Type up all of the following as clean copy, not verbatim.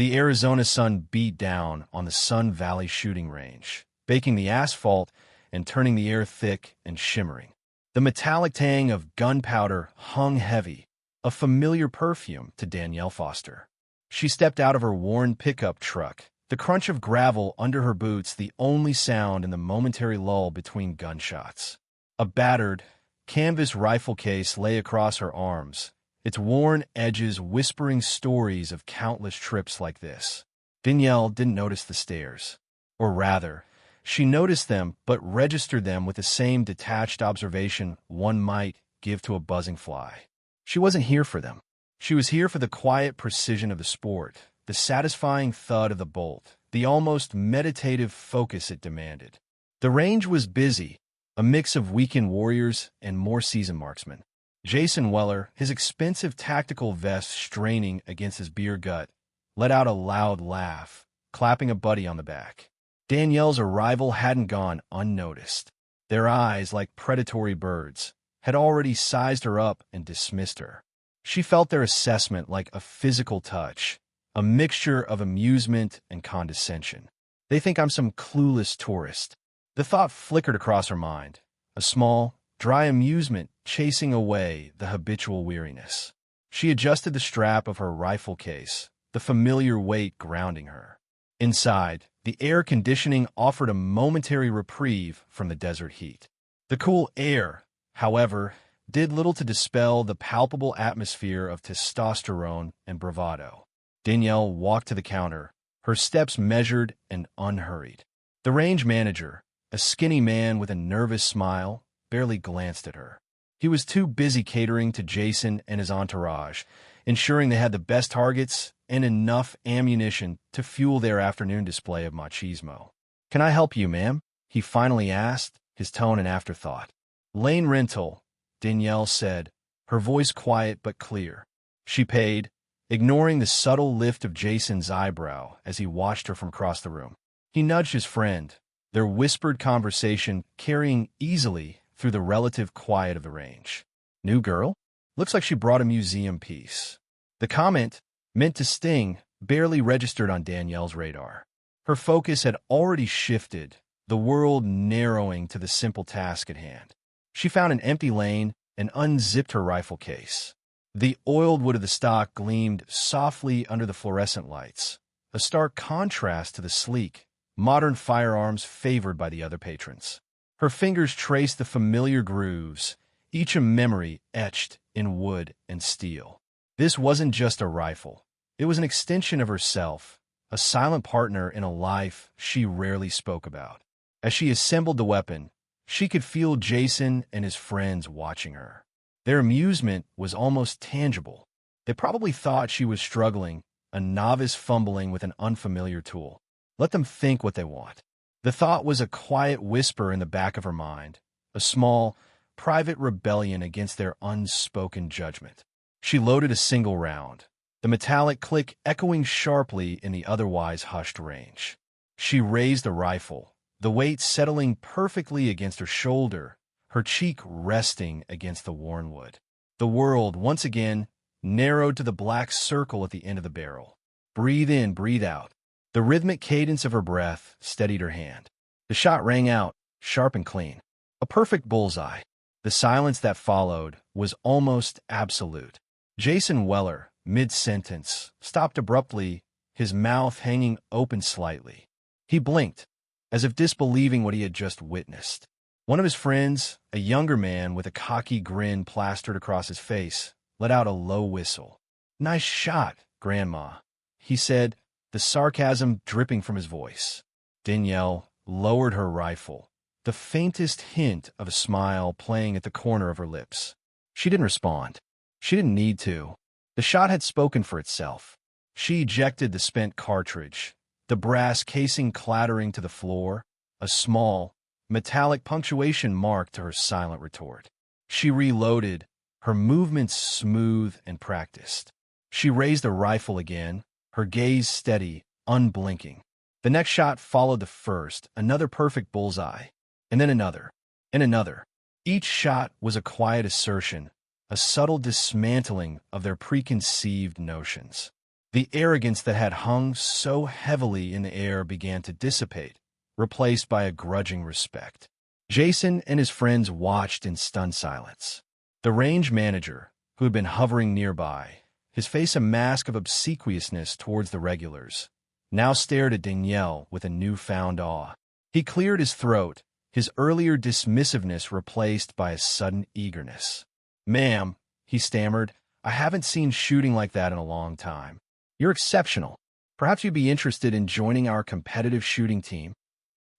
The Arizona sun beat down on the Sun Valley shooting range, baking the asphalt and turning the air thick and shimmering. The metallic tang of gunpowder hung heavy, a familiar perfume to Danielle Foster. She stepped out of her worn pickup truck, the crunch of gravel under her boots the only sound in the momentary lull between gunshots. A battered, canvas rifle case lay across her arms, its worn edges whispering stories of countless trips like this. Danielle didn't notice the stairs. Or rather, she noticed them but registered them with the same detached observation one might give to a buzzing fly. She wasn't here for them. She was here for the quiet precision of the sport, the satisfying thud of the bolt, the almost meditative focus it demanded. The range was busy, a mix of weekend warriors and more seasoned marksmen. Jason Weller, his expensive tactical vest straining against his beer gut, let out a loud laugh, clapping a buddy on the back. Danielle's arrival hadn't gone unnoticed. Their eyes, like predatory birds, had already sized her up and dismissed her. She felt their assessment like a physical touch, a mixture of amusement and condescension. They think I'm some clueless tourist. The thought flickered across her mind, a small, dry amusement chasing away the habitual weariness. She adjusted the strap of her rifle case, the familiar weight grounding her. Inside, the air conditioning offered a momentary reprieve from the desert heat. The cool air, however, did little to dispel the palpable atmosphere of testosterone and bravado. Danielle walked to the counter, her steps measured and unhurried. The range manager, a skinny man with a nervous smile, barely glanced at her. He was too busy catering to Jason and his entourage, ensuring they had the best targets and enough ammunition to fuel their afternoon display of machismo. "Can I help you, ma'am?" he finally asked, his tone an afterthought. "Lane rental," Danielle said, her voice quiet but clear. She paid, ignoring the subtle lift of Jason's eyebrow as he watched her from across the room. He nudged his friend, their whispered conversation carrying easily through the relative quiet of the range. "New girl? Looks like she brought a museum piece." The comment, meant to sting, barely registered on Danielle's radar. Her focus had already shifted, the world narrowing to the simple task at hand. She found an empty lane and unzipped her rifle case. The oiled wood of the stock gleamed softly under the fluorescent lights, a stark contrast to the sleek, modern firearms favored by the other patrons. Her fingers traced the familiar grooves, each a memory etched in wood and steel. This wasn't just a rifle. It was an extension of herself, a silent partner in a life she rarely spoke about. As she assembled the weapon, she could feel Jason and his friends watching her. Their amusement was almost tangible. They probably thought she was struggling, a novice fumbling with an unfamiliar tool. Let them think what they want. The thought was a quiet whisper in the back of her mind, a small, private rebellion against their unspoken judgment. She loaded a single round, the metallic click echoing sharply in the otherwise hushed range. She raised the rifle, the weight settling perfectly against her shoulder, her cheek resting against the worn wood. The world, once again, narrowed to the black circle at the end of the barrel. Breathe in, breathe out. The rhythmic cadence of her breath steadied her hand. The shot rang out, sharp and clean. A perfect bullseye. The silence that followed was almost absolute. Jason Weller, mid-sentence, stopped abruptly, his mouth hanging open slightly. He blinked, as if disbelieving what he had just witnessed. One of his friends, a younger man with a cocky grin plastered across his face, let out a low whistle. "Nice shot, Grandma," he said, the sarcasm dripping from his voice. Danielle lowered her rifle, the faintest hint of a smile playing at the corner of her lips. She didn't respond. She didn't need to. The shot had spoken for itself. She ejected the spent cartridge, the brass casing clattering to the floor, a small, metallic punctuation mark to her silent retort. She reloaded, her movements smooth and practiced. She raised the rifle again, her gaze steady, unblinking. The next shot followed the first, another perfect bullseye, and then another, and another. Each shot was a quiet assertion, a subtle dismantling of their preconceived notions. The arrogance that had hung so heavily in the air began to dissipate, replaced by a grudging respect. Jason and his friends watched in stunned silence. The range manager, who had been hovering nearby, his face a mask of obsequiousness towards the regulars, now stared at Danielle with a newfound awe. He cleared his throat, his earlier dismissiveness replaced by a sudden eagerness. "Ma'am," he stammered, "I haven't seen shooting like that in a long time. You're exceptional. Perhaps you'd be interested in joining our competitive shooting team."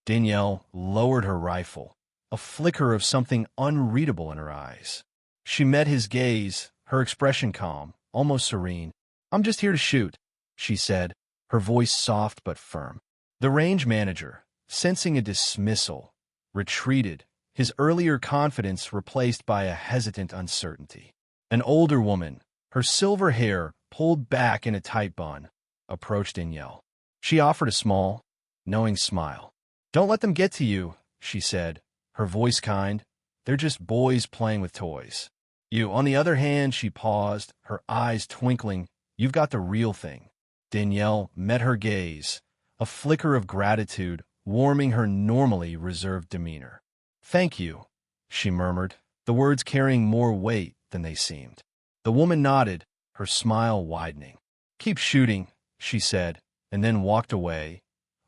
Danielle lowered her rifle, a flicker of something unreadable in her eyes. She met his gaze, her expression calm, almost serene. "I'm just here to shoot," she said, her voice soft but firm. The range manager, sensing a dismissal, retreated, his earlier confidence replaced by a hesitant uncertainty. An older woman, her silver hair pulled back in a tight bun, approached Danielle. She offered a small, knowing smile. "Don't let them get to you," she said, her voice kind. "They're just boys playing with toys. You, on the other hand," she paused, her eyes twinkling, "you've got the real thing." Danielle met her gaze, a flicker of gratitude warming her normally reserved demeanor. "Thank you," she murmured, the words carrying more weight than they seemed. The woman nodded, her smile widening. "Keep shooting," she said, and then walked away,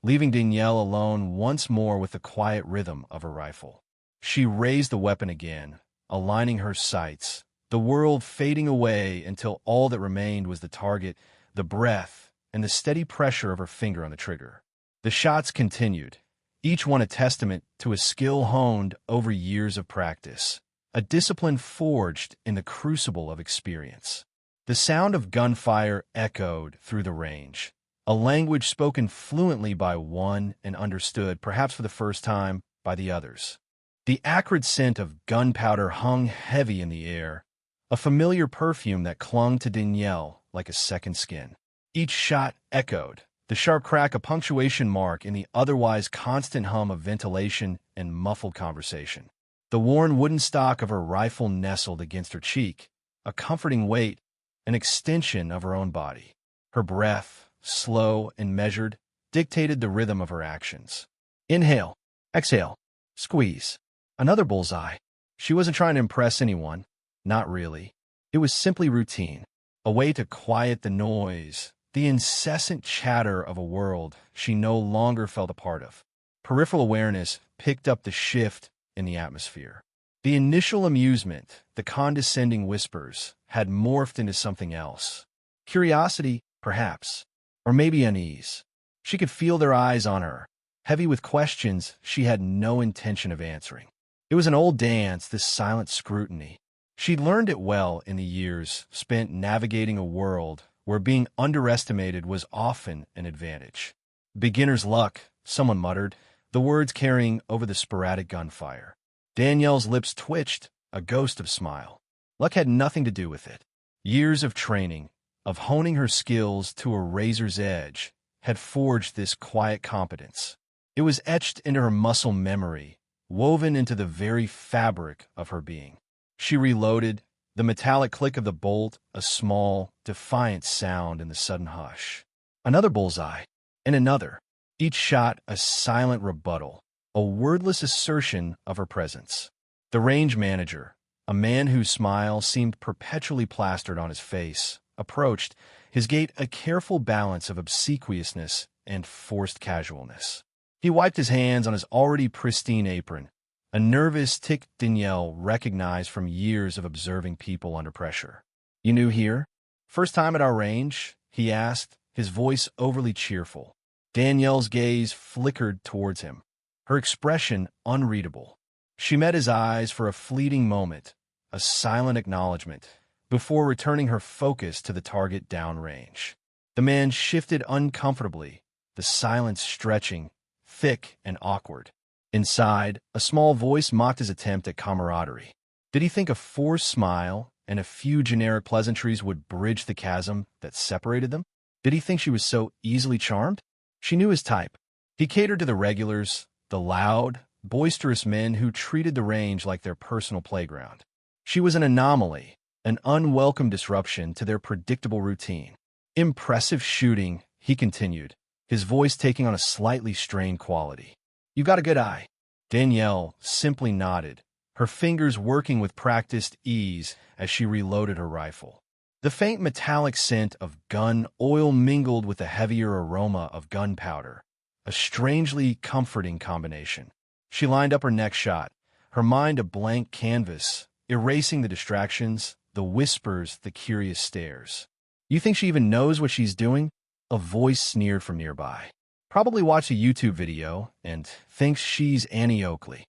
leaving Danielle alone once more with the quiet rhythm of her rifle. She raised the weapon again, aligning her sights, the world fading away until all that remained was the target, the breath, and the steady pressure of her finger on the trigger. The shots continued, each one a testament to a skill honed over years of practice, a discipline forged in the crucible of experience. The sound of gunfire echoed through the range, a language spoken fluently by one and understood, perhaps for the first time, by the others. The acrid scent of gunpowder hung heavy in the air, a familiar perfume that clung to Danielle like a second skin. Each shot echoed, the sharp crack a punctuation mark in the otherwise constant hum of ventilation and muffled conversation. The worn wooden stock of her rifle nestled against her cheek, a comforting weight, an extension of her own body. Her breath, slow and measured, dictated the rhythm of her actions. Inhale, exhale, squeeze. Another bullseye. She wasn't trying to impress anyone. Not really. It was simply routine, a way to quiet the noise, the incessant chatter of a world she no longer felt a part of. Peripheral awareness picked up the shift in the atmosphere. The initial amusement, the condescending whispers, had morphed into something else. Curiosity, perhaps, or maybe unease. She could feel their eyes on her, heavy with questions she had no intention of answering. It was an old dance, this silent scrutiny. She'd learned it well in the years spent navigating a world where being underestimated was often an advantage. "Beginner's luck," someone muttered, the words carrying over the sporadic gunfire. Danielle's lips twitched, a ghost of smile. Luck had nothing to do with it. Years of training, of honing her skills to a razor's edge, had forged this quiet competence. It was etched into her muscle memory, woven into the very fabric of her being. She reloaded, the metallic click of the bolt, a small, defiant sound in the sudden hush. Another bullseye, and another, each shot a silent rebuttal, a wordless assertion of her presence. The range manager, a man whose smile seemed perpetually plastered on his face, approached, his gait a careful balance of obsequiousness and forced casualness. He wiped his hands on his already pristine apron, a nervous tic Danielle recognized from years of observing people under pressure. "You new here? First time at our range?" he asked, his voice overly cheerful. Danielle's gaze flickered towards him, her expression unreadable. She met his eyes for a fleeting moment, a silent acknowledgement, before returning her focus to the target downrange. The man shifted uncomfortably, the silence stretching, thick and awkward. Inside, a small voice mocked his attempt at camaraderie. Did he think a forced smile and a few generic pleasantries would bridge the chasm that separated them? Did he think she was so easily charmed? She knew his type. He catered to the regulars, the loud, boisterous men who treated the range like their personal playground. She was an anomaly, an unwelcome disruption to their predictable routine. Impressive shooting, he continued, his voice taking on a slightly strained quality. You got a good eye. Danielle simply nodded, her fingers working with practiced ease as she reloaded her rifle. The faint metallic scent of gun oil mingled with the heavier aroma of gunpowder, a strangely comforting combination. She lined up her next shot, her mind a blank canvas, erasing the distractions, the whispers, the curious stares. You think she even knows what she's doing? A voice sneered from nearby. Probably watched a YouTube video and thinks she's Annie Oakley.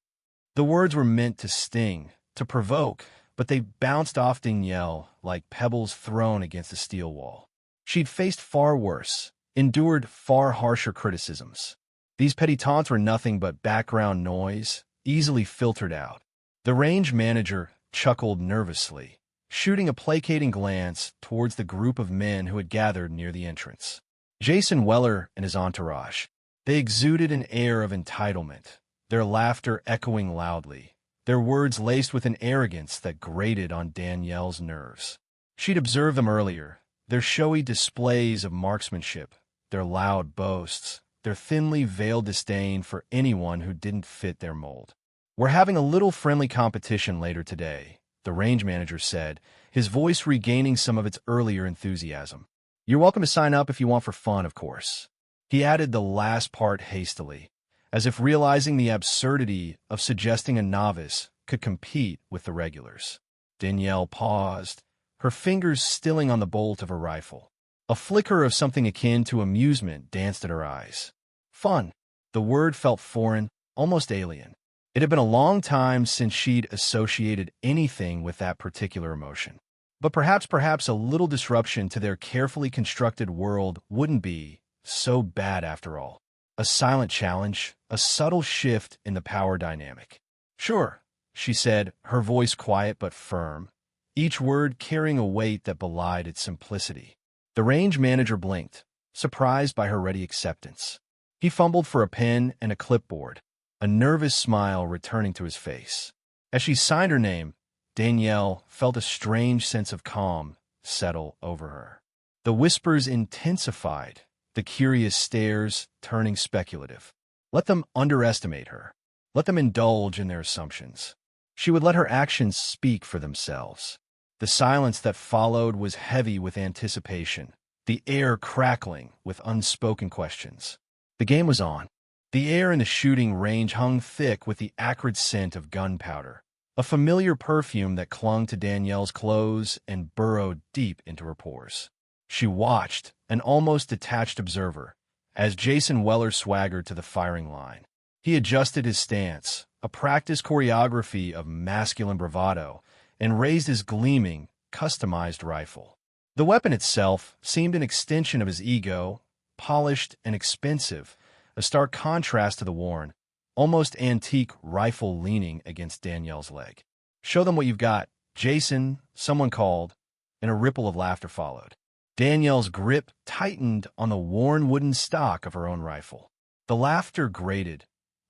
The words were meant to sting, to provoke, but they bounced off Danielle like pebbles thrown against a steel wall. She'd faced far worse, endured far harsher criticisms. These petty taunts were nothing but background noise, easily filtered out. The range manager chuckled nervously, shooting a placating glance towards the group of men who had gathered near the entrance. Jason Weller and his entourage. They exuded an air of entitlement, their laughter echoing loudly, their words laced with an arrogance that grated on Danielle's nerves. She'd observed them earlier, their showy displays of marksmanship, their loud boasts, their thinly veiled disdain for anyone who didn't fit their mold. We're having a little friendly competition later today, the range manager said, his voice regaining some of its earlier enthusiasm. You're welcome to sign up if you want for fun, of course. He added the last part hastily, as if realizing the absurdity of suggesting a novice could compete with the regulars. Danielle paused, her fingers stilling on the bolt of her rifle. A flicker of something akin to amusement danced at her eyes. Fun. The word felt foreign, almost alien. It had been a long time since she'd associated anything with that particular emotion. But perhaps a little disruption to their carefully constructed world wouldn't be so bad after all. A silent challenge, a subtle shift in the power dynamic. Sure, she said, her voice quiet but firm, each word carrying a weight that belied its simplicity. The range manager blinked, surprised by her ready acceptance. He fumbled for a pen and a clipboard, a nervous smile returning to his face. As she signed her name, Danielle felt a strange sense of calm settle over her. The whispers intensified, the curious stares turning speculative. Let them underestimate her. Let them indulge in their assumptions. She would let her actions speak for themselves. The silence that followed was heavy with anticipation, the air crackling with unspoken questions. The game was on. The air in the shooting range hung thick with the acrid scent of gunpowder, a familiar perfume that clung to Danielle's clothes and burrowed deep into her pores. She watched, an almost detached observer, as Jason Weller swaggered to the firing line. He adjusted his stance, a practiced choreography of masculine bravado, and raised his gleaming, customized rifle. The weapon itself seemed an extension of his ego, polished and expensive, a stark contrast to the worn, almost antique rifle leaning against Danielle's leg. Show them what you've got, Jason, someone called, and a ripple of laughter followed. Danielle's grip tightened on the worn wooden stock of her own rifle. The laughter grated,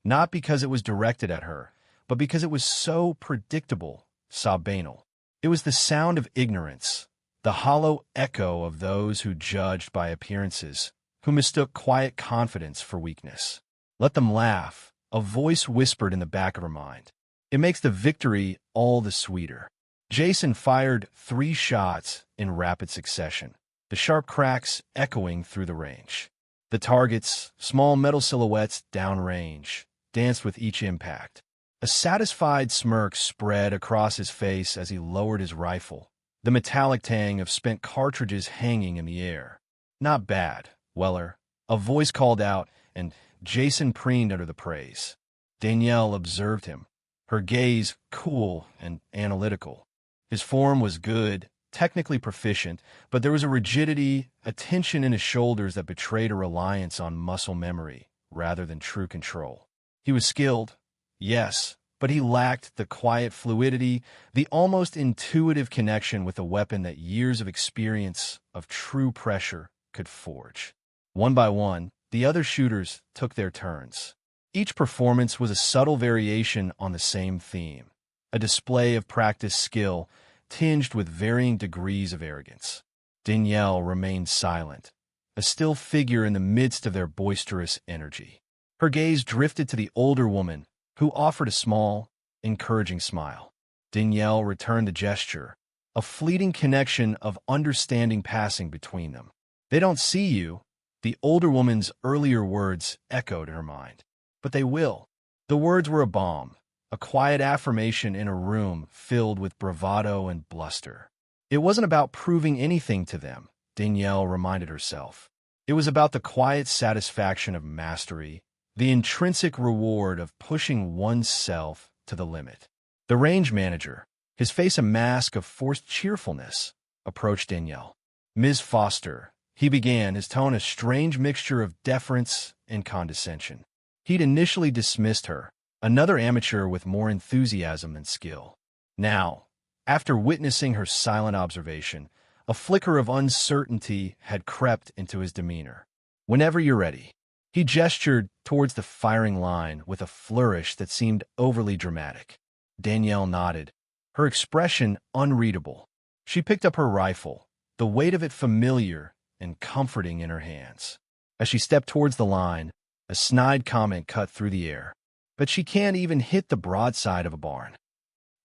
not because it was directed at her, but because it was so predictable, so banal. It was the sound of ignorance, the hollow echo of those who judged by appearances, who mistook quiet confidence for weakness. Let them laugh, a voice whispered in the back of her mind. It makes the victory all the sweeter. Jason fired 3 shots in rapid succession, the sharp cracks echoing through the range. The targets, small metal silhouettes downrange, danced with each impact. A satisfied smirk spread across his face as he lowered his rifle, the metallic tang of spent cartridges hanging in the air. Not bad, Weller. A voice called out, and Jason preened under the praise. Danielle observed him, her gaze cool and analytical. His form was good, technically proficient, but there was a rigidity, a tension in his shoulders that betrayed a reliance on muscle memory rather than true control. He was skilled, yes, but he lacked the quiet fluidity, the almost intuitive connection with a weapon that years of experience, of true pressure, could forge. One by one, the other shooters took their turns. Each performance was a subtle variation on the same theme, a display of practiced skill tinged with varying degrees of arrogance. Danielle remained silent, a still figure in the midst of their boisterous energy. Her gaze drifted to the older woman, who offered a small, encouraging smile. Danielle returned the gesture, a fleeting connection of understanding passing between them. "They don't see you," the older woman's earlier words echoed in her mind. "But they will." The words were a balm, a quiet affirmation in a room filled with bravado and bluster. It wasn't about proving anything to them, Danielle reminded herself. It was about the quiet satisfaction of mastery, the intrinsic reward of pushing oneself to the limit. The range manager, his face a mask of forced cheerfulness, approached Danielle. "Ms. Foster," he began, his tone a strange mixture of deference and condescension. He'd initially dismissed her, another amateur with more enthusiasm than skill. Now, after witnessing her silent observation, a flicker of uncertainty had crept into his demeanor. "Whenever you're ready." He gestured towards the firing line with a flourish that seemed overly dramatic. Danielle nodded, her expression unreadable. She picked up her rifle, the weight of it familiar and comforting in her hands. As she stepped towards the line, a snide comment cut through the air. "But she can't even hit the broadside of a barn."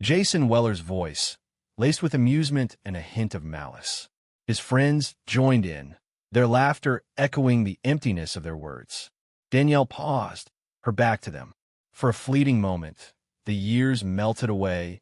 Jason Weller's voice, laced with amusement and a hint of malice. His friends joined in, their laughter echoing the emptiness of their words. Danielle paused, her back to them. For a fleeting moment, the years melted away,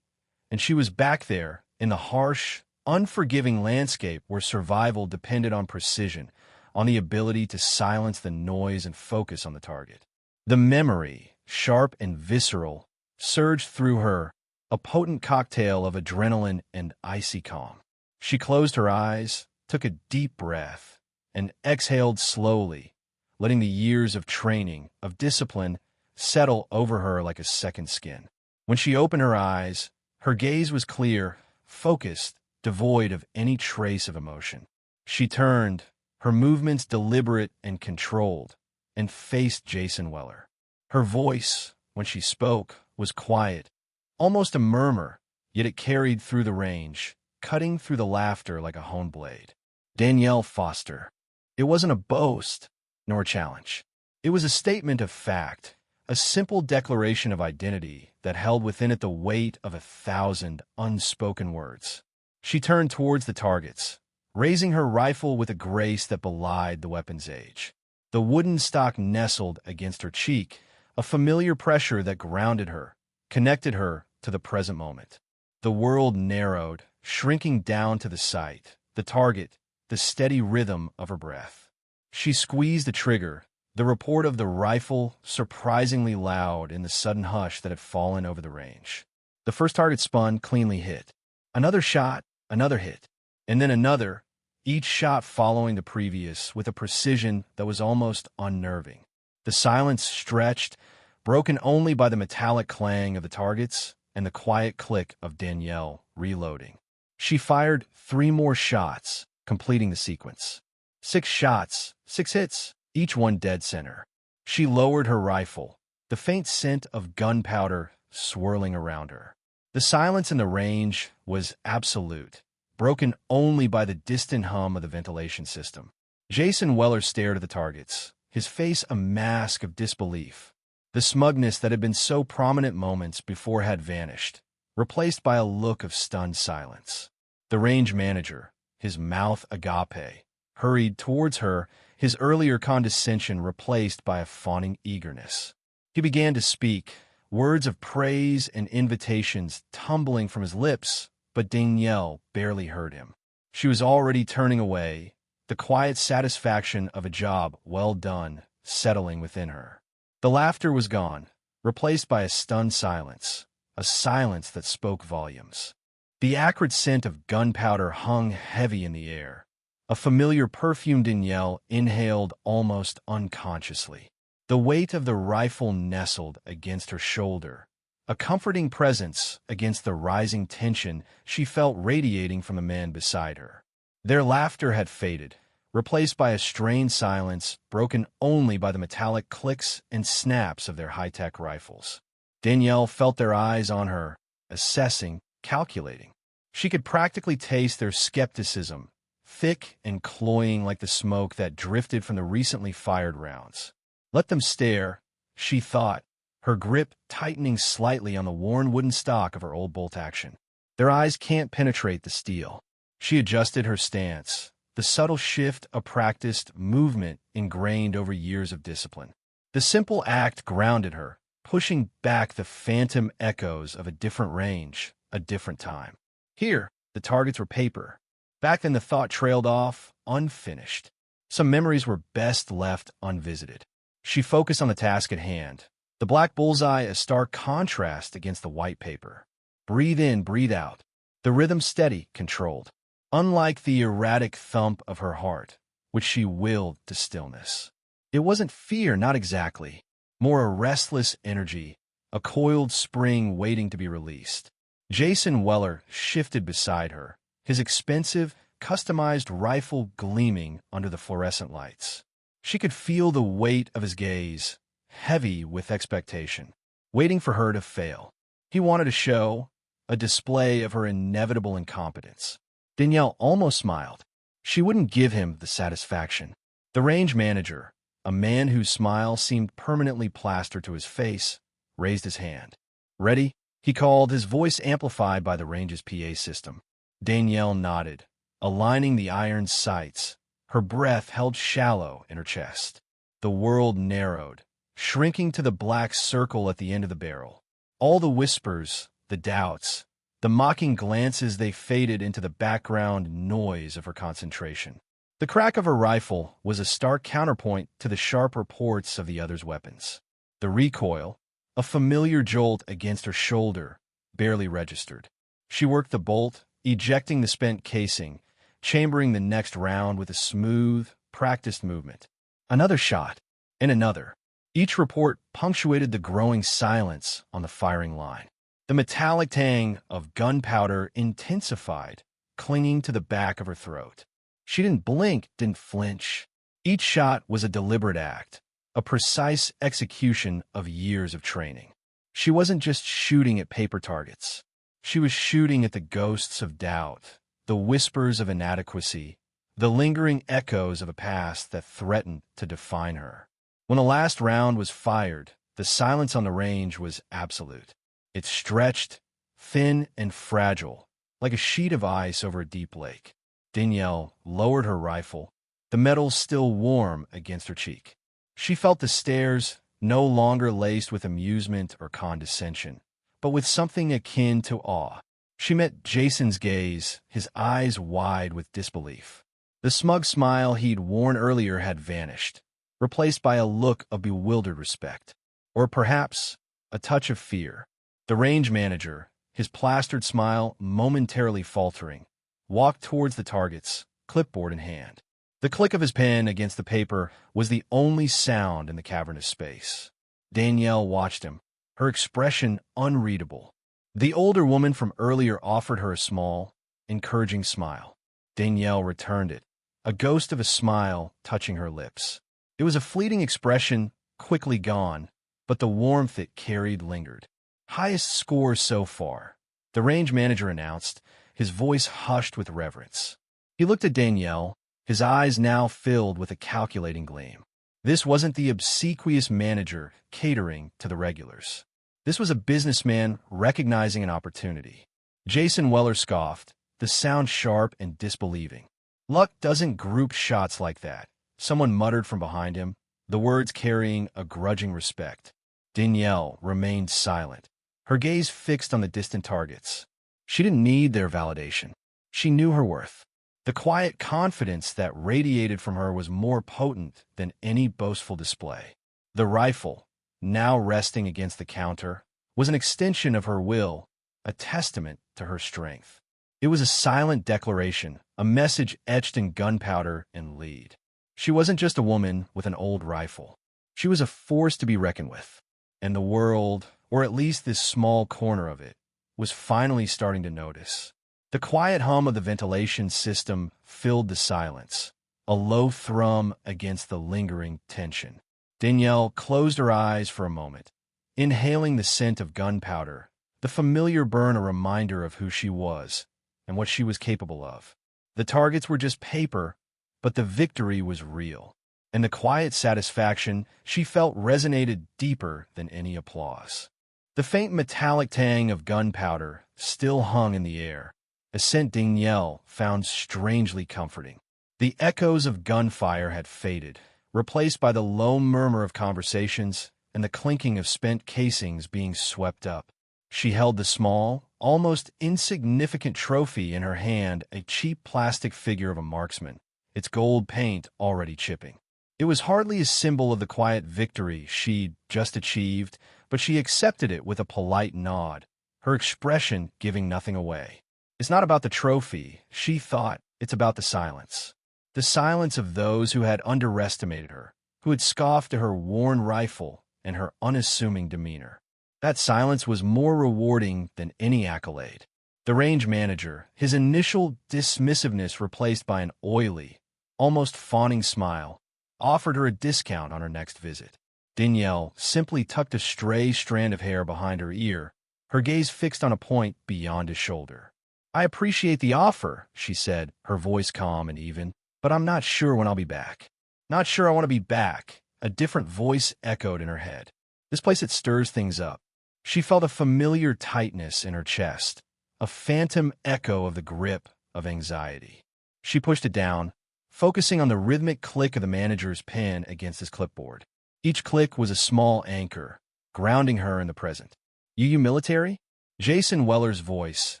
and she was back there in the harsh, unforgiving landscape where survival depended on precision, on the ability to silence the noise and focus on the target. The memory, sharp and visceral, surged through her, a potent cocktail of adrenaline and icy calm. She closed her eyes, took a deep breath, and exhaled slowly, letting the years of training, of discipline, settle over her like a second skin. When she opened her eyes, her gaze was clear, focused, devoid of any trace of emotion. She turned, her movements deliberate and controlled, and faced Jason Weller. Her voice, when she spoke, was quiet, almost a murmur, yet it carried through the range, cutting through the laughter like a honed blade. "Danielle Foster." It wasn't a boast, nor a challenge. It was a statement of fact, a simple declaration of identity that held within it the weight of 1,000 unspoken words. She turned towards the targets, raising her rifle with a grace that belied the weapon's age. The wooden stock nestled against her cheek, a familiar pressure that grounded her, connected her to the present moment. The world narrowed, shrinking down to the sight, the target, the steady rhythm of her breath. She squeezed the trigger, the report of the rifle surprisingly loud in the sudden hush that had fallen over the range. The first target spun, cleanly hit. Another shot, another hit, and then another, each shot following the previous with a precision that was almost unnerving. The silence stretched, broken only by the metallic clang of the targets and the quiet click of Danielle reloading. She fired 3 more shots, completing the sequence. 6 shots, 6 hits, each one dead center. She lowered her rifle, the faint scent of gunpowder swirling around her. The silence in the range was absolute, broken only by the distant hum of the ventilation system. Jason Weller stared at the targets, his face a mask of disbelief. The smugness that had been so prominent moments before had vanished, replaced by a look of stunned silence. The range manager, his mouth agape, hurried towards her, his earlier condescension replaced by a fawning eagerness. He began to speak, words of praise and invitations tumbling from his lips, but Danielle barely heard him. She was already turning away, the quiet satisfaction of a job well done settling within her. The laughter was gone, replaced by a stunned silence, a silence that spoke volumes. The acrid scent of gunpowder hung heavy in the air, a familiar perfume Danielle inhaled almost unconsciously. The weight of the rifle nestled against her shoulder, a comforting presence against the rising tension she felt radiating from the man beside her. Their laughter had faded, replaced by a strained silence broken only by the metallic clicks and snaps of their high-tech rifles. Danielle felt their eyes on her, assessing, calculating. She could practically taste their skepticism, thick and cloying like the smoke that drifted from the recently fired rounds. Let them stare, she thought, her grip tightening slightly on the worn wooden stock of her old bolt-action. Their eyes can't penetrate the steel. She adjusted her stance, the subtle shift a practiced movement ingrained over years of discipline. The simple act grounded her, pushing back the phantom echoes of a different range, a different time. Here, the targets were paper. Back then the thought trailed off, unfinished. Some memories were best left unvisited. She focused on the task at hand, the black bullseye a stark contrast against the white paper. Breathe in, breathe out. The rhythm steady, controlled. Unlike the erratic thump of her heart, which she willed to stillness. It wasn't fear, not exactly. More a restless energy, a coiled spring waiting to be released. Jason Weller shifted beside her, his expensive, customized rifle gleaming under the fluorescent lights. She could feel the weight of his gaze, heavy with expectation, waiting for her to fail. He wanted a show, a display of her inevitable incompetence. Danielle almost smiled. She wouldn't give him the satisfaction. The range manager, a man whose smile seemed permanently plastered to his face, raised his hand. "Ready?" he called, his voice amplified by the range's PA system. Danielle nodded, aligning the iron sights, her breath held shallow in her chest. The world narrowed, shrinking to the black circle at the end of the barrel. All the whispers, the doubts, the mocking glances, they faded into the background noise of her concentration. The crack of her rifle was a stark counterpoint to the sharp reports of the other's weapons. The recoil, a familiar jolt against her shoulder, barely registered. She worked the bolt, ejecting the spent casing, chambering the next round with a smooth, practiced movement. Another shot, and another. Each report punctuated the growing silence on the firing line. The metallic tang of gunpowder intensified, clinging to the back of her throat. She didn't blink, didn't flinch. Each shot was a deliberate act, a precise execution of years of training. She wasn't just shooting at paper targets. She was shooting at the ghosts of doubt, the whispers of inadequacy, the lingering echoes of a past that threatened to define her. When the last round was fired, the silence on the range was absolute. It stretched, thin and fragile, like a sheet of ice over a deep lake. Danielle lowered her rifle, the metal still warm against her cheek. She felt the stares, no longer laced with amusement or condescension, but with something akin to awe. She met Jason's gaze, his eyes wide with disbelief. The smug smile he'd worn earlier had vanished, replaced by a look of bewildered respect, or perhaps a touch of fear. The range manager, his plastered smile momentarily faltering, walked towards the targets, clipboard in hand. The click of his pen against the paper was the only sound in the cavernous space. Danielle watched him, her expression unreadable. The older woman from earlier offered her a small, encouraging smile. Danielle returned it, a ghost of a smile touching her lips. It was a fleeting expression, quickly gone, but the warmth it carried lingered. "Highest score so far," the range manager announced, his voice hushed with reverence. He looked at Danielle, his eyes now filled with a calculating gleam. This wasn't the obsequious manager catering to the regulars. This was a businessman recognizing an opportunity. Jason Weller scoffed, the sound sharp and disbelieving. "Luck doesn't group shots like that," someone muttered from behind him, the words carrying a grudging respect. Danielle remained silent, her gaze fixed on the distant targets. She didn't need their validation. She knew her worth. The quiet confidence that radiated from her was more potent than any boastful display. The rifle, now resting against the counter, was an extension of her will, a testament to her strength. It was a silent declaration, a message etched in gunpowder and lead. She wasn't just a woman with an old rifle. She was a force to be reckoned with. And the world, or at least this small corner of it, was finally starting to notice. The quiet hum of the ventilation system filled the silence, a low thrum against the lingering tension. Danielle closed her eyes for a moment, inhaling the scent of gunpowder, the familiar burn a reminder of who she was and what she was capable of. The targets were just paper, but the victory was real, and the quiet satisfaction she felt resonated deeper than any applause. The faint metallic tang of gunpowder still hung in the air, a scent Danielle found strangely comforting. The echoes of gunfire had faded, replaced by the low murmur of conversations and the clinking of spent casings being swept up. She held the small, almost insignificant trophy in her hand, a cheap plastic figure of a marksman, its gold paint already chipping. It was hardly a symbol of the quiet victory she'd just achieved, but she accepted it with a polite nod, her expression giving nothing away. It's not about the trophy, she thought, it's about the silence. The silence of those who had underestimated her, who had scoffed at her worn rifle and her unassuming demeanor. That silence was more rewarding than any accolade. The range manager, his initial dismissiveness replaced by an oily, almost fawning smile, offered her a discount on her next visit. Danielle simply tucked a stray strand of hair behind her ear, her gaze fixed on a point beyond his shoulder. "I appreciate the offer," she said, her voice calm and even, "but I'm not sure when I'll be back." "Not sure I want to be back," a different voice echoed in her head. "This place, it stirs things up." She felt a familiar tightness in her chest, a phantom echo of the grip of anxiety. She pushed it down, focusing on the rhythmic click of the manager's pen against his clipboard. Each click was a small anchor, grounding her in the present. "You military?" Jason Weller's voice,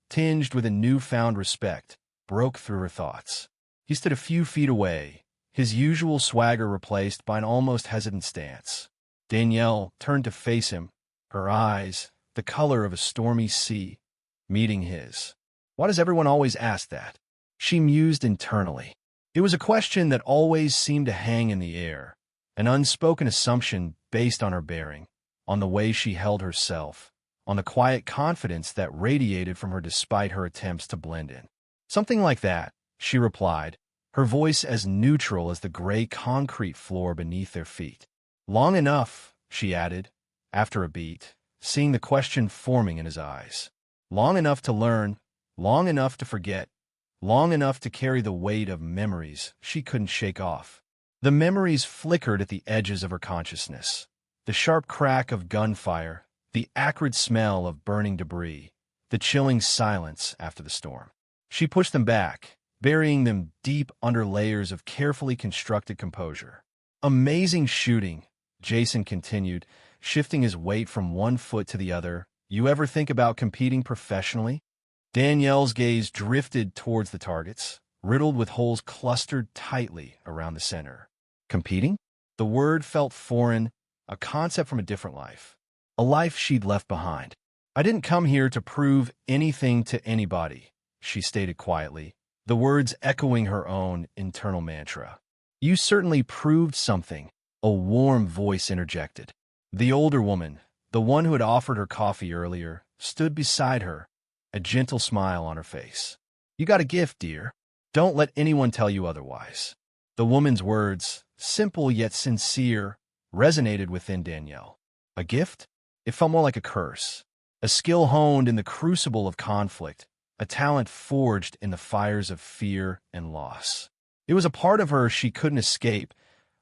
tinged with a newfound respect, broke through her thoughts. He stood a few feet away, his usual swagger replaced by an almost hesitant stance. Danielle turned to face him, her eyes, the color of a stormy sea, meeting his. Why does everyone always ask that? She mused internally. It was a question that always seemed to hang in the air, an unspoken assumption based on her bearing, on the way she held herself, on the quiet confidence that radiated from her despite her attempts to blend in. "Something like that," she replied, her voice as neutral as the gray concrete floor beneath their feet. "Long enough," she added, after a beat, seeing the question forming in his eyes. "Long enough to learn, long enough to forget, long enough to carry the weight of memories she couldn't shake off." The memories flickered at the edges of her consciousness. The sharp crack of gunfire, the acrid smell of burning debris, the chilling silence after the storm. She pushed them back, burying them deep under layers of carefully constructed composure. "Amazing shooting," Jason continued, shifting his weight from one foot to the other. "You ever think about competing professionally?" Danielle's gaze drifted towards the targets, riddled with holes clustered tightly around the center. Competing? The word felt foreign, a concept from a different life. A life she'd left behind. "I didn't come here to prove anything to anybody," she stated quietly, the words echoing her own internal mantra. "You certainly proved something," a warm voice interjected. The older woman, the one who had offered her coffee earlier, stood beside her, a gentle smile on her face. "You got a gift, dear. Don't let anyone tell you otherwise." The woman's words, simple yet sincere, resonated within Danielle. A gift? It felt more like a curse. A skill honed in the crucible of conflict, a talent forged in the fires of fear and loss. It was a part of her she couldn't escape,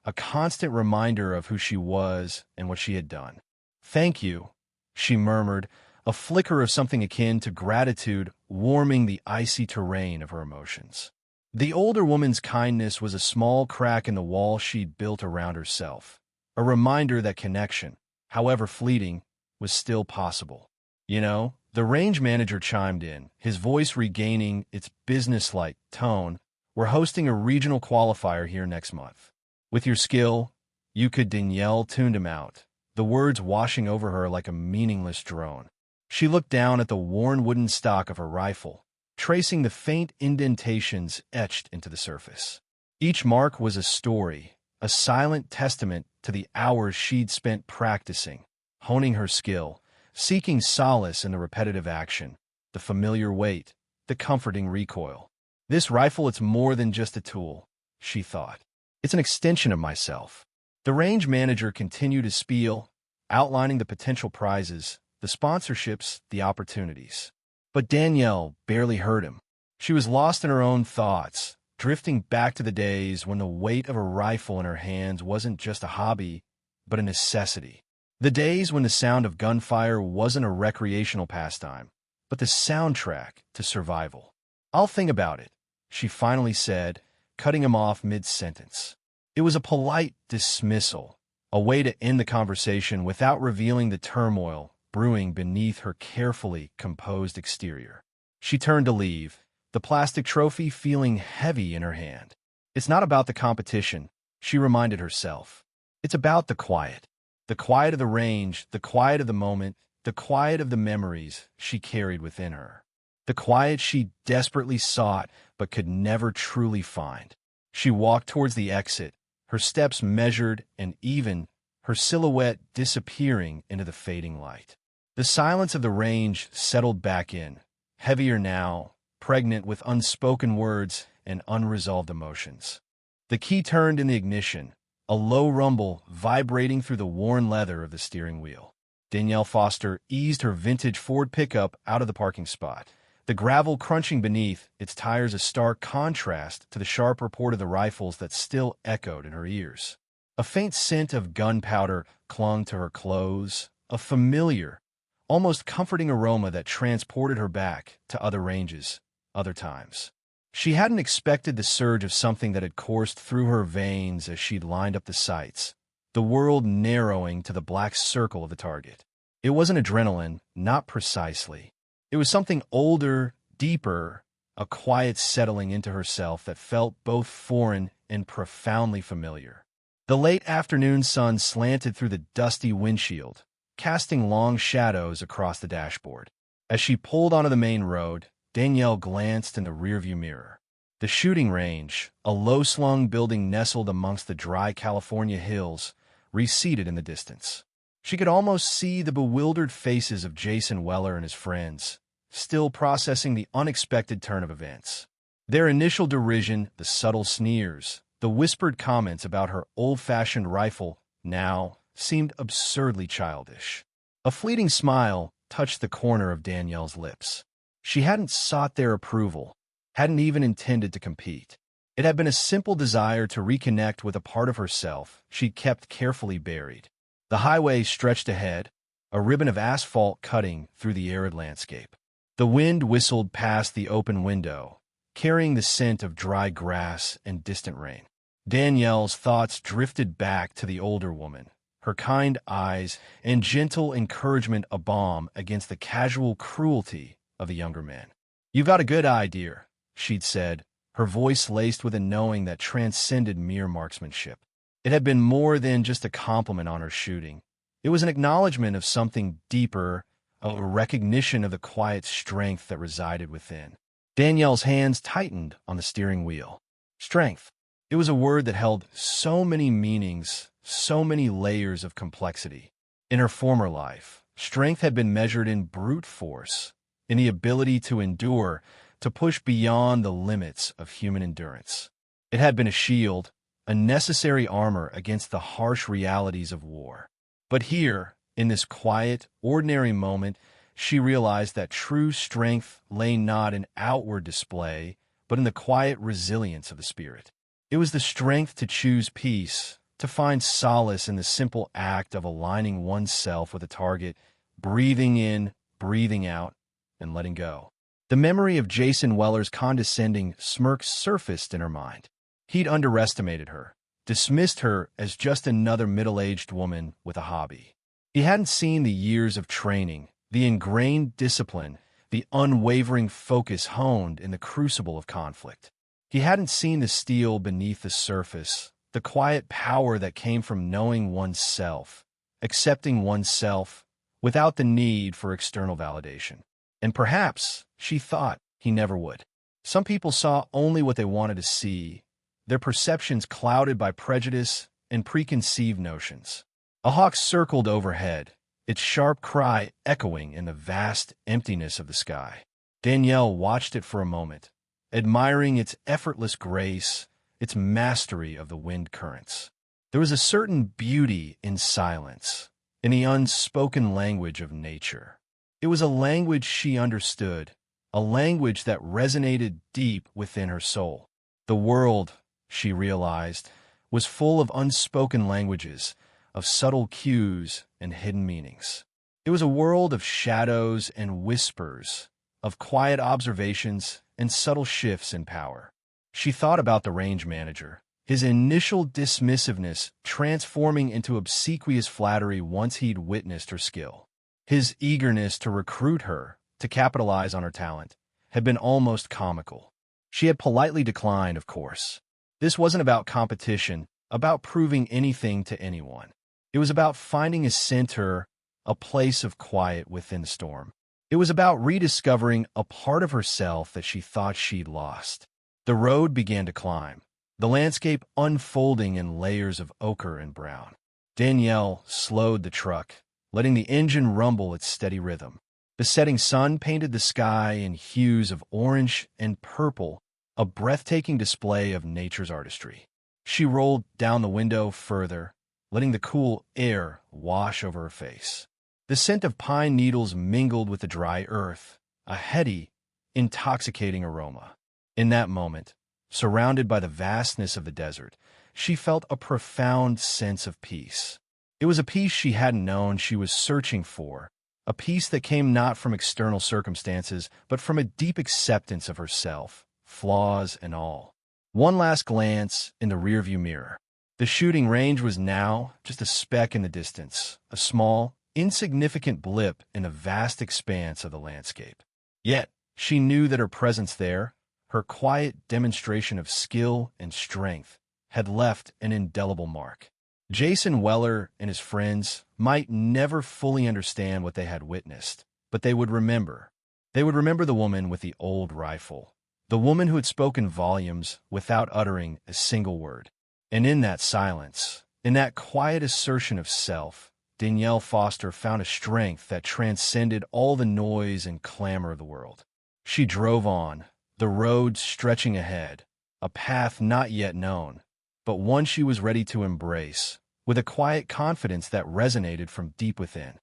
a constant reminder of who she was and what she had done. "Thank you," she murmured, a flicker of something akin to gratitude warming the icy terrain of her emotions. The older woman's kindness was a small crack in the wall she'd built around herself, a reminder that connection, however fleeting, was still possible. "You know," the range manager chimed in, his voice regaining its businesslike tone, "we're hosting a regional qualifier here next month. With your skill, you could." Danielle tuned him out, the words washing over her like a meaningless drone. She looked down at the worn wooden stock of her rifle, tracing the faint indentations etched into the surface. Each mark was a story, a silent testament to the hours she'd spent practicing, honing her skill, seeking solace in the repetitive action, the familiar weight, the comforting recoil. "This rifle, it's more than just a tool," she thought. "It's an extension of myself." The range manager continued to spiel, outlining the potential prizes, the sponsorships, the opportunities. But Danielle barely heard him. She was lost in her own thoughts, drifting back to the days when the weight of a rifle in her hands wasn't just a hobby, but a necessity. The days when the sound of gunfire wasn't a recreational pastime, but the soundtrack to survival. "I'll think about it," she finally said, cutting him off mid-sentence. It was a polite dismissal, a way to end the conversation without revealing the turmoil brewing beneath her carefully composed exterior. She turned to leave, the plastic trophy feeling heavy in her hand. "It's not about the competition," she reminded herself. "It's about the quiet of the range, the quiet of the moment, the quiet of the memories she carried within her. The quiet she desperately sought but could never truly find." She walked towards the exit, her steps measured and even, her silhouette disappearing into the fading light. The silence of the range settled back in, heavier now, pregnant with unspoken words and unresolved emotions. The key turned in the ignition, a low rumble vibrating through the worn leather of the steering wheel. Danielle Foster eased her vintage Ford pickup out of the parking spot, the gravel crunching beneath, its tires a stark contrast to the sharp report of the rifles that still echoed in her ears. A faint scent of gunpowder clung to her clothes, a familiar, almost comforting aroma that transported her back to other ranges, other times. She hadn't expected the surge of something that had coursed through her veins as she'd lined up the sights, the world narrowing to the black circle of the target. It wasn't adrenaline, not precisely. It was something older, deeper, a quiet settling into herself that felt both foreign and profoundly familiar. The late afternoon sun slanted through the dusty windshield, casting long shadows across the dashboard. As she pulled onto the main road, Danielle glanced in the rearview mirror. The shooting range, a low-slung building nestled amongst the dry California hills, receded in the distance. She could almost see the bewildered faces of Jason Weller and his friends, still processing the unexpected turn of events. Their initial derision, the subtle sneers, the whispered comments about her old-fashioned rifle, now seemed absurdly childish. A fleeting smile touched the corner of Danielle's lips. She hadn't sought their approval, hadn't even intended to compete. It had been a simple desire to reconnect with a part of herself she'd kept carefully buried. The highway stretched ahead, a ribbon of asphalt cutting through the arid landscape. The wind whistled past the open window, carrying the scent of dry grass and distant rain. Danielle's thoughts drifted back to the older woman, her kind eyes and gentle encouragement a balm against the casual cruelty of the younger man. "You've got a good eye, dear," she'd said, her voice laced with a knowing that transcended mere marksmanship. It had been more than just a compliment on her shooting. It was an acknowledgement of something deeper, a recognition of the quiet strength that resided within. Danielle's hands tightened on the steering wheel. Strength. It was a word that held so many meanings, so many layers of complexity. In her former life, strength had been measured in brute force, in the ability to endure, to push beyond the limits of human endurance. It had been a shield, a necessary armor against the harsh realities of war. But here, in this quiet, ordinary moment, she realized that true strength lay not in outward display, but in the quiet resilience of the spirit. It was the strength to choose peace, to find solace in the simple act of aligning oneself with a target, breathing in, breathing out, and letting go. The memory of Jason Weller's condescending smirk surfaced in her mind. He'd underestimated her, dismissed her as just another middle-aged woman with a hobby. He hadn't seen the years of training, the ingrained discipline, the unwavering focus honed in the crucible of conflict. He hadn't seen the steel beneath the surface, the quiet power that came from knowing oneself, accepting oneself without the need for external validation. And perhaps, she thought, he never would. Some people saw only what they wanted to see, their perceptions clouded by prejudice and preconceived notions. A hawk circled overhead, its sharp cry echoing in the vast emptiness of the sky. Danielle watched it for a moment, admiring its effortless grace, its mastery of the wind currents. There was a certain beauty in silence, in the unspoken language of nature. It was a language she understood, a language that resonated deep within her soul. The world, she realized, was full of unspoken languages, of subtle cues and hidden meanings. It was a world of shadows and whispers, of quiet observations and subtle shifts in power. She thought about the range manager, his initial dismissiveness transforming into obsequious flattery once he'd witnessed her skill. His eagerness to recruit her, to capitalize on her talent, had been almost comical. She had politely declined, of course. This wasn't about competition, about proving anything to anyone. It was about finding a center, a place of quiet within the storm. It was about rediscovering a part of herself that she thought she'd lost. The road began to climb, the landscape unfolding in layers of ochre and brown. Danielle slowed the truck, letting the engine rumble its steady rhythm. The setting sun painted the sky in hues of orange and purple, a breathtaking display of nature's artistry. She rolled down the window further, letting the cool air wash over her face. The scent of pine needles mingled with the dry earth, a heady, intoxicating aroma. In that moment, surrounded by the vastness of the desert, she felt a profound sense of peace. It was a peace she hadn't known she was searching for, a peace that came not from external circumstances, but from a deep acceptance of herself, flaws and all. One last glance in the rearview mirror. The shooting range was now just a speck in the distance, a small, insignificant blip in the vast expanse of the landscape. Yet, she knew that her presence there, her quiet demonstration of skill and strength, had left an indelible mark. Jason Weller and his friends might never fully understand what they had witnessed, but they would remember. They would remember the woman with the old rifle, the woman who had spoken volumes without uttering a single word. And in that silence, in that quiet assertion of self, Danielle Foster found a strength that transcended all the noise and clamor of the world. She drove on, the road stretching ahead, a path not yet known, but one she was ready to embrace, with a quiet confidence that resonated from deep within.